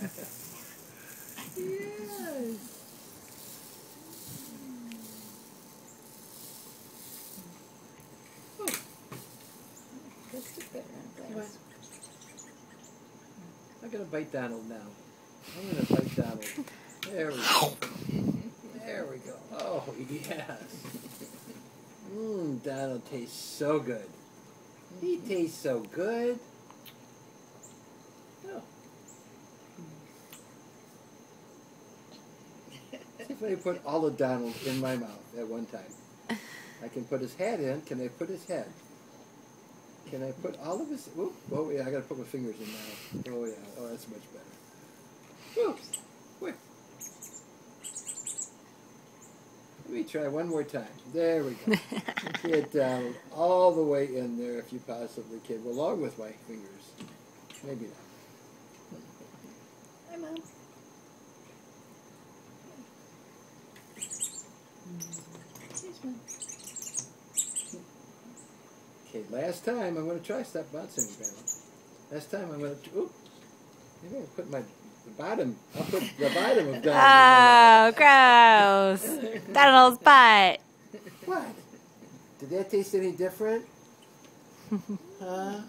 Yes. Oh. That's a better Come glass. I'm going to bite Donald now. I'm going to bite Donald. There we go. There we go. Oh, yes. Donald tastes so good. He tastes so good. Oh. See if I put all of Donald in my mouth at one time. I can put his head in. Can I put his head? Can I put all of his... Whoop. Oh, yeah, I got to put my fingers in now. Oh, yeah. Oh, that's much better. Whoops. Wait. Let me try one more time. There we go. Get Donald all the way in there if you possibly can, along with my fingers. Maybe not. Hi, Mom. Here's Mom. Okay, last time I'm going to try stop bouncing, Grandma. Last time I'm going to... Oop. Maybe I'll put the bottom. I'll put the bottom of Donald. Oh, gross. Donald's butt. What? Did that taste any different? Huh?